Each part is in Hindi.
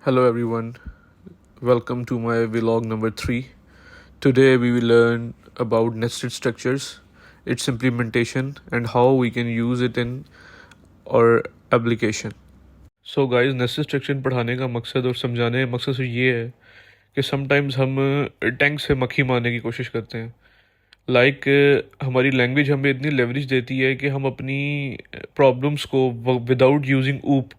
Hello everyone, welcome to my vlog number 3. Today we will learn about nested structures, its implementation and how we can use it in our application. So guys, nested structure पढ़ाने का मकसद और समझाने का मकसद तो ये है कि समटाइम्स हम टैंक से मक्खी मारने की कोशिश करते हैं. हमारी लैंग्वेज हमें इतनी लेवरेज देती है कि हम अपनी प्रॉब्लम्स को विदाउट यूजिंग ऊप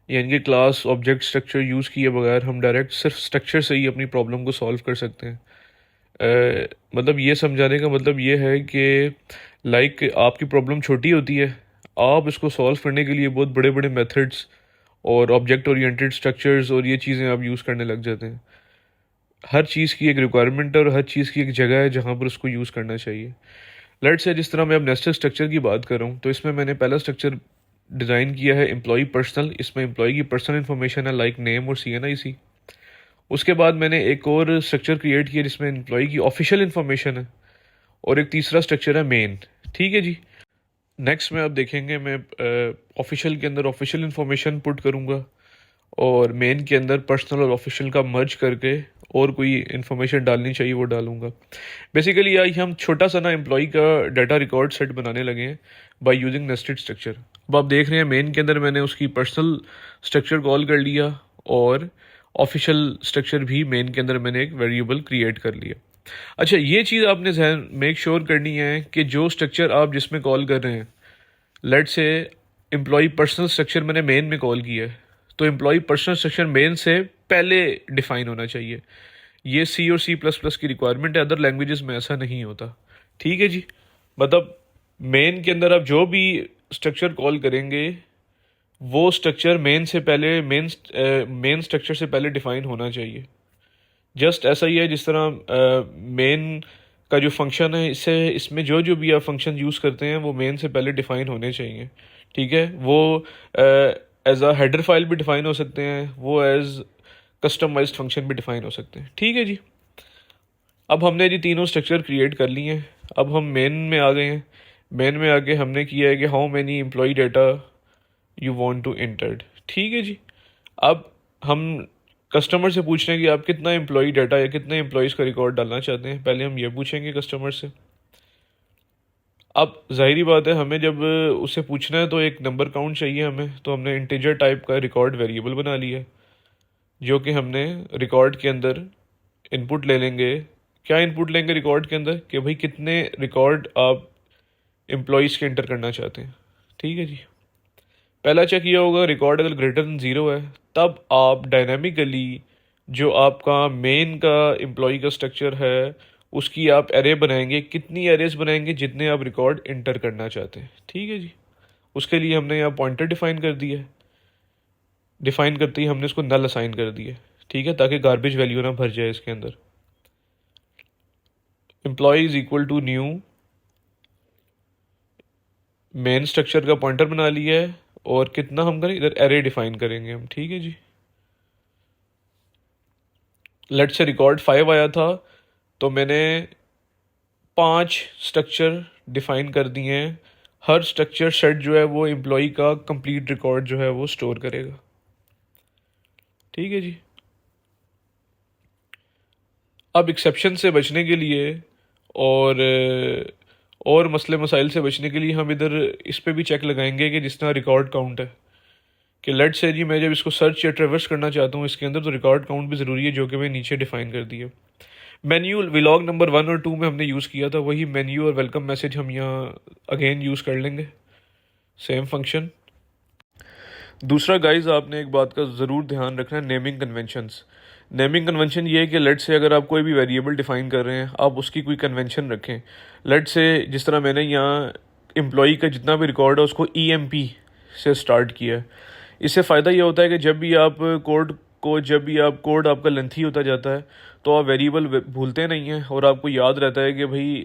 यानी कि क्लास ऑब्जेक्ट स्ट्रक्चर यूज़ किए बगैर हम डायरेक्ट सिर्फ स्ट्रक्चर से ही अपनी प्रॉब्लम को सॉल्व कर सकते हैं. मतलब ये समझाने का मतलब ये है कि आपकी प्रॉब्लम छोटी होती है, आप इसको सॉल्व करने के लिए बहुत बड़े बड़े मेथड्स और ऑब्जेक्ट ओरिएंटेड स्ट्रक्चर्स और ये चीज़ें आप यूज़ करने लग जाते हैं. हर चीज़ की एक रिक्वायरमेंट है और हर चीज़ की एक जगह है जहाँ पर उसको यूज़ करना चाहिए. लेट्स से जिस तरह मैं अब नेस्टेड स्ट्रक्चर की बात कर रहा हूँ, तो इसमें मैंने पहला स्ट्रक्चर डिज़ाइन किया है एम्प्लॉई पर्सनल. इसमें एम्प्लॉई की पर्सनल इन्फॉर्मेशन है लाइक नेम और CNIC. उसके बाद मैंने एक और स्ट्रक्चर क्रिएट किया जिसमें एम्प्लॉई की ऑफिशियल इन्फॉर्मेशन है और एक तीसरा स्ट्रक्चर है मेन. ठीक है जी. नेक्स्ट में अब देखेंगे मैं ऑफिशियल के अंदर ऑफिशियल इन्फॉर्मेशन पुट करूँगा और मेन के अंदर पर्सनल और ऑफिशियल का मर्ज करके और कोई इन्फॉर्मेशन डालनी चाहिए वो डालूंगा. बेसिकली आज हम छोटा सा ना एम्प्लॉई का डाटा रिकॉर्ड सेट बनाने लगे हैं बाय यूजिंग नेस्टेड स्ट्रक्चर. अब आप देख रहे हैं मेन के अंदर मैंने उसकी पर्सनल स्ट्रक्चर कॉल कर लिया और ऑफिशियल स्ट्रक्चर भी मेन के अंदर मैंने एक वेरिएबल क्रिएट कर लिया. अच्छा, ये चीज़ आपने ध्यान मेक श्योर करनी है कि जो स्ट्रक्चर आप जिसमें कॉल कर रहे हैं, लेट से एम्प्लॉई पर्सनल स्ट्रक्चर मैंने मेन में कॉल किया है, तो एम्प्लॉई पर्सनल स्ट्रक्चर मेन से पहले डिफाइन होना चाहिए. ये C और C++ की रिक्वायरमेंट है, अदर लैंग्वेजेस में ऐसा नहीं होता. ठीक है जी. मतलब मेन के अंदर आप जो भी स्ट्रक्चर कॉल करेंगे वो स्ट्रक्चर मेन स्ट्रक्चर से पहले डिफाइन होना चाहिए. जस्ट ऐसा ही है जिस तरह मेन का जो फंक्शन है इसमें जो भी आप फंक्शन यूज़ करते हैं वो मेन से पहले डिफाइन होने चाहिए. ठीक है. वो एज अ हेडर फाइल भी डिफाइन हो सकते हैं, वो एज कस्टमाइज्ड फंक्शन भी डिफाइन हो सकते हैं. ठीक है जी. अब हमने जी तीनों स्ट्रक्चर क्रिएट कर लिए हैं. अब हम मेन में आ गए हैं. मेन में आके हमने किया है कि how many employee data you want to entered. ठीक है जी. अब हम कस्टमर से पूछ रहे हैं कि आप कितना एम्प्लॉई डाटा या कितने एम्प्लॉयज़ का रिकॉर्ड डालना चाहते हैं. पहले हम ये पूछेंगे कस्टमर से. अब जाहिर बात है हमें जब उससे पूछना है तो एक नंबर काउंट चाहिए हमें, तो हमने इंटीजर टाइप का रिकॉर्ड वेरिएबल बना लिया है जो कि हमने रिकॉर्ड के अंदर इनपुट ले लेंगे. क्या इनपुट लेंगे रिकॉर्ड के अंदर कि भाई कितने रिकॉर्ड आप एम्प्लॉयज़ के एंटर करना चाहते हैं. ठीक है जी. पहला चेक किया होगा रिकॉर्ड अगर ग्रेटर दैन 0 है तब आप डायनामिकली जो आपका मेन का एम्प्लॉय का स्ट्रक्चर है उसकी आप एरे बनाएंगे. कितनी एरेज बनाएंगे? जितने आप रिकॉर्ड इंटर करना चाहते हैं. ठीक है जी. उसके लिए हमने यहाँ पॉइंटर डिफाइन कर दिया है. डिफाइन करते ही हमने इसको नल असाइन कर दिया. ठीक है, ताकि गार्बेज वैल्यू ना भर जाए इसके अंदर. Employ is equal to new main structure का पॉइंटर बना लिया है और कितना हम करें इधर एरे डिफाइन करेंगे हम. ठीक है जी. लेट से रिकॉर्ड 5 आया था तो मैंने 5 स्ट्रक्चर डिफाइन कर दिए हैं. हर स्ट्रक्चर सेट जो है वो एम्प्लॉय का कंप्लीट रिकॉर्ड जो है वो स्टोर करेगा. ठीक है जी. अब एक्सेप्शन से बचने के लिए और मसले मसाइल से बचने के लिए हम इधर इस पे भी चेक लगाएंगे कि जिस तरह रिकॉर्ड काउंट है कि लेट से जी मैं जब इसको सर्च या ट्रेवर्स करना चाहता हूँ इसके अंदर तो रिकॉर्ड काउंट भी ज़रूरी है जो कि मैं नीचे डिफाइन कर दिया. मेन्यू व्लॉग नंबर 1 और 2 में हमने यूज़ किया था, वही मेन्यू और वेलकम मैसेज हम यहाँ अगेन यूज़ कर लेंगे, सेम फंक्शन. दूसरा गाइज आपने एक बात का ज़रूर ध्यान रखना है, नेमिंग कन्वेंशंस. नेमिंग कन्वेंशन ये है कि लेट से अगर आप कोई भी वेरिएबल डिफाइन कर रहे हैं आप उसकी कोई कन्वेंशन रखें. लेट से जिस तरह मैंने यहाँ एम्प्लॉई का जितना भी रिकॉर्ड है उसको EMP से स्टार्ट किया है. इससे फ़ायदा ये होता है कि जब भी आप कोड आपका लेंथी होता जाता है तो आप वेरिएबल भूलते नहीं हैं और आपको याद रहता है कि भाई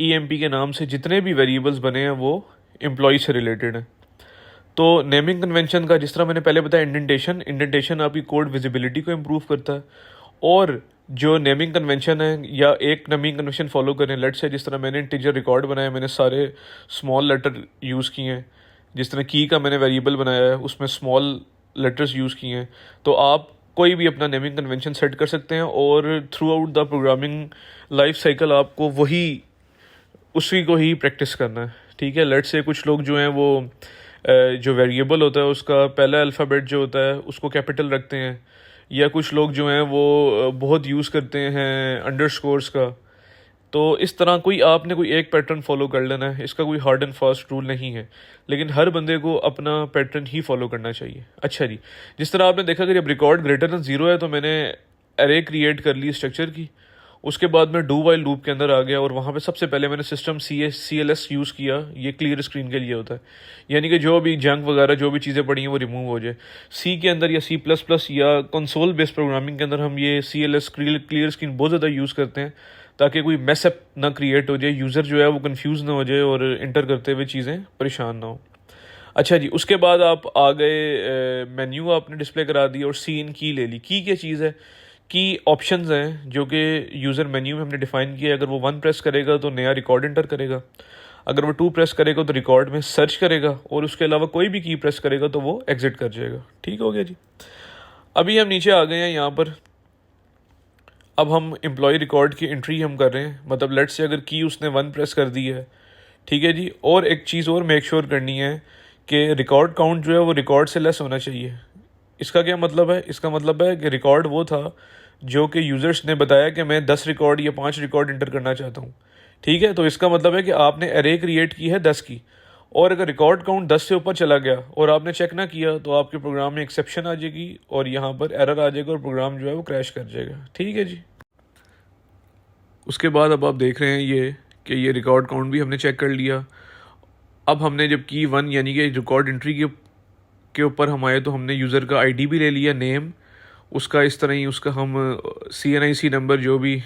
EMP के नाम से जितने भी वेरिएबल्स बने हैं वो एम्प्लॉई से रिलेटेड हैं. तो नेमिंग कन्वेंशन का जिस तरह मैंने पहले बताया, इंडेंटेशन आपकी कोड विजिबिलिटी को इम्प्रूव करता है. और जो नेमिंग कन्वेंशन है या एक नेमिंग कन्वेंशन फॉलो करें, लेट से जिस तरह मैंने इंटीजर रिकॉर्ड बनाया मैंने सारे स्मॉल लेटर यूज़ किए हैं. जिस तरह की का मैंने वेरिएबल बनाया है उसमें स्मॉल लेटर्स यूज़ किए हैं. तो आप कोई भी अपना नेमिंग कन्वेंशन सेट कर सकते हैं और through out the programming life cycle आपको वही उसी को ही प्रैक्टिस करना है। ठीक है, लेट्स से कुछ लोग जो हैं वो जो वेरिएबल होता है उसका पहला अल्फ़ाबेट जो होता है उसको कैपिटल रखते हैं, या कुछ लोग जो हैं वो बहुत यूज़ करते हैं अंडरस्कोर्स का। तो इस तरह आपने कोई एक पैटर्न फॉलो कर लेना है, इसका कोई हार्ड एंड फास्ट रूल नहीं है, लेकिन हर बंदे को अपना पैटर्न ही फॉलो करना चाहिए। अच्छा जी, जिस तरह आपने देखा कि जब रिकॉर्ड ग्रेटर दैन 0 है तो मैंने एरे क्रिएट कर ली स्ट्रक्चर की। उसके बाद मैं डू वाइल लूप के अंदर आ गया और वहाँ पे सबसे पहले मैंने सिस्टम CLS यूज़ किया। ये क्लियर स्क्रीन के लिए होता है, यानी कि जो भी जंक वगैरह जो भी चीज़ें पड़ी हैं वो रिमूव हो जाए। सी के अंदर या C++ या कंसोल बेस्ड प्रोग्रामिंग के अंदर हम ये CLS क्लियर स्क्रीन बहुत ज़्यादा यूज़ करते हैं ताकि कोई मैसअप ना क्रिएट हो जाए, यूज़र जो है वो कंफ्यूज ना हो जाए और इंटर करते हुए चीज़ें परेशान ना हो। अच्छा जी, उसके बाद आप आ गए, मेन्यू आपने डिस्प्ले करा दी और सीन की ले ली। की क्या चीज़ है? की ऑप्शंस हैं जो कि यूज़र मेन्यू में हमने डिफ़ाइन किया है। अगर वो 1 प्रेस करेगा तो नया रिकॉर्ड एंटर करेगा, अगर वो 2 प्रेस करेगा तो रिकॉर्ड में सर्च करेगा, और उसके अलावा कोई भी की प्रेस करेगा तो वो एग्जिट कर जाएगा। ठीक हो गया जी। अभी हम नीचे आ गए हैं यहाँ पर। अब हम एम्प्लॉय रिकॉर्ड की एंट्री हम कर रहे हैं, मतलब लेट्स से अगर की उसने 1 प्रेस कर दी है, ठीक है जी। और एक चीज़ और मेक श्योर करनी है कि रिकॉर्ड काउंट जो है वो रिकॉर्ड से लेस होना चाहिए। इसका क्या मतलब है? इसका मतलब है कि रिकॉर्ड वो था जो कि यूज़र्स ने बताया कि मैं 10 रिकॉर्ड या 5 रिकॉर्ड इंटर करना चाहता हूँ। ठीक है, तो इसका मतलब है कि आपने एरे क्रिएट की है 10 की, और अगर रिकॉर्ड काउंट 10 से ऊपर चला गया और आपने चेक ना किया तो आपके प्रोग्राम में एक्सेप्शन आ जाएगी और यहाँ पर एरर आ जाएगा और प्रोग्राम जो है वो क्रैश कर जाएगा। ठीक है जी। उसके बाद अब आप देख रहे हैं ये कि ये रिकॉर्ड काउंट भी हमने चेक कर लिया। अब हमने जब की 1 यानी कि रिकॉर्ड एंट्री के ऊपर हम आए तो हमने यूज़र का आईडी भी ले लिया, नेम उसका, इस तरह ही उसका हम CNIC नंबर जो भी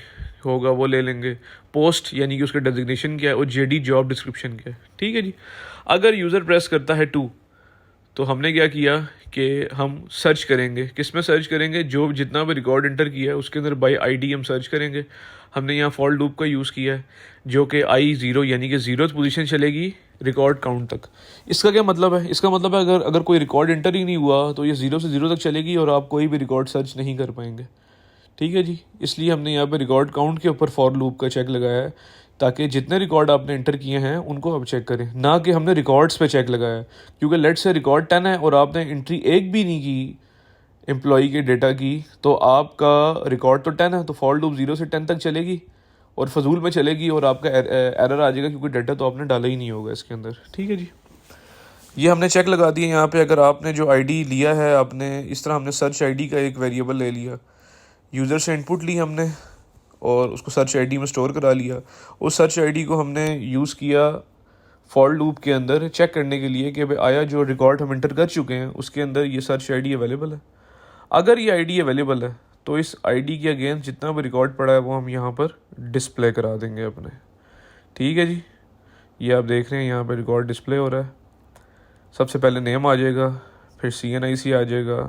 होगा वो ले लेंगे, पोस्ट यानी कि उसका डेजिग्नेशन क्या है, और JD जॉब डिस्क्रिप्शन क्या है। ठीक है जी। अगर यूज़र प्रेस करता है 2 तो हमने क्या किया कि हम सर्च करेंगे। किस में सर्च करेंगे? जो जितना भी रिकॉर्ड एंटर किया है उसके अंदर बाय ID हम सर्च करेंगे। हमने यहाँ फॉर लूप का यूज़ किया है जो कि I0 यानी कि 0th पोजीशन चलेगी रिकॉर्ड काउंट तक। इसका क्या मतलब है? इसका मतलब है अगर कोई रिकॉर्ड एंटर ही नहीं हुआ तो ये 0 से 0 तक चलेगी और आप कोई भी रिकॉर्ड सर्च नहीं कर पाएंगे। ठीक है जी। इसलिए हमने यहाँ पे रिकॉर्ड काउंट के ऊपर फॉर लूप का चेक लगाया है ताकि जितने रिकॉर्ड आपने एंटर किए हैं उनको आप चेक करें, ना कि हमने रिकॉर्ड्स पे चेक लगाया है। क्योंकि लेट से रिकॉर्ड 10 है और आपने एंट्री एक भी नहीं की एम्प्लॉई के डेटा की, तो आपका रिकॉर्ड तो 10 है, तो फॉर लूप 0 से 10 तक चलेगी और फजूल में चलेगी और आपका एरर आ जाएगा क्योंकि डाटा तो आपने डाला ही नहीं होगा इसके अंदर। ठीक है जी। ये हमने चेक लगा दिया यहाँ पे। अगर आपने जो आईडी लिया है, आपने इस तरह हमने सर्च आईडी का एक वेरिएबल ले लिया, यूज़र से इनपुट ली हमने और उसको सर्च आईडी में स्टोर करा लिया। उस सर्च आईडी को हमने यूज़ किया फॉर लूप के अंदर चेक करने के लिए कि भाई आया जो रिकॉर्ड हम एंटर कर चुके हैं उसके अंदर ये सर्च आईडी अवेलेबल है। अगर ये आईडी अवेलेबल है तो इस आईडी के अगेंस्ट जितना भी रिकॉर्ड पड़ा है वो हम यहाँ पर डिस्प्ले करा देंगे अपने। ठीक है जी। ये आप देख रहे हैं यहाँ पर रिकॉर्ड डिस्प्ले हो रहा है। सबसे पहले नेम आ जाएगा, फिर CNIC आ जाएगा,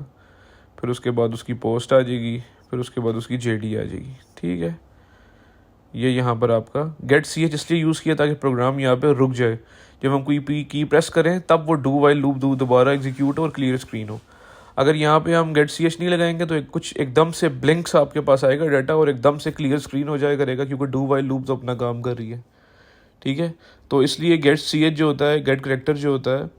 फिर उसके बाद उसकी पोस्ट आ जाएगी, फिर उसके बाद उसकी JD आ जाएगी। ठीक है। ये यहाँ पर आपका गेट CH इसलिए यूज़ किया ताकि प्रोग्राम यहाँ पे रुक जाए। जब हम कोई की प्रेस करें तब वो डू वाइल लूप दोबारा एग्जीक्यूट और क्लियर स्क्रीन हो। अगर यहाँ पे हम गेट CH नहीं लगाएंगे तो कुछ एकदम से ब्लिंक्स आपके पास आएगा डाटा और एकदम से क्लियर स्क्रीन हो जाया करेगा क्योंकि डू वाइल लूप तो अपना काम कर रही है। ठीक है। तो इसलिए गेट CH जो होता है, गेट करेक्टर जो होता है,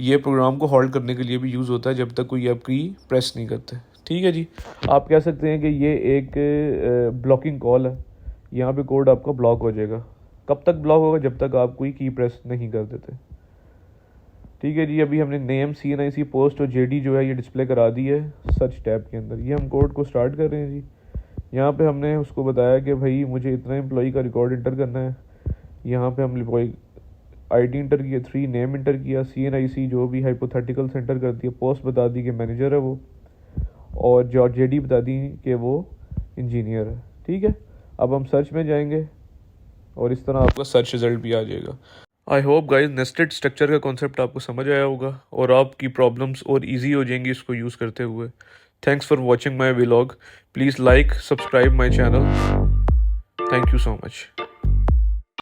ये प्रोग्राम को होल्ड करने के लिए भी यूज़ होता है जब तक कोई आपकी प्रेस नहीं करते। ठीक है जी। आप कह सकते हैं कि ये एक ब्लॉकिंग कॉल है। यहाँ पे कोड आपका ब्लॉक हो जाएगा। कब तक ब्लॉक होगा? जब तक आप कोई की प्रेस नहीं कर देते। ठीक है जी। अभी हमने नेम, CNIC, पोस्ट और JD जो है ये डिस्प्ले करा दी है सर्च टैब के अंदर। ये हम कोड को स्टार्ट कर रहे हैं जी। यहाँ पे हमने उसको बताया कि भाई मुझे इतना एम्प्लॉई का रिकॉर्ड इंटर करना है। यहाँ पे हम एम्प्लॉई ID इंटर किया, 3 नेम इंटर किया, CNIC जो भी हाइपोथेटिकल सेंटर कर दिया, पोस्ट बता दी कि मैनेजर है वो, और जो JD बता दी कि वो इंजीनियर है। ठीक है। अब हम सर्च में जाएंगे और इस तरह आपका सर्च रिजल्ट भी आ जाएगा। I hope guys nested structure का कॉन्सेप्ट आपको समझ आया होगा और आपकी प्रॉब्लम्स और इजी हो जाएंगी इसको यूज़ करते हुए। Thanks for watching my vlog. Please like, subscribe my channel. Thank you so much.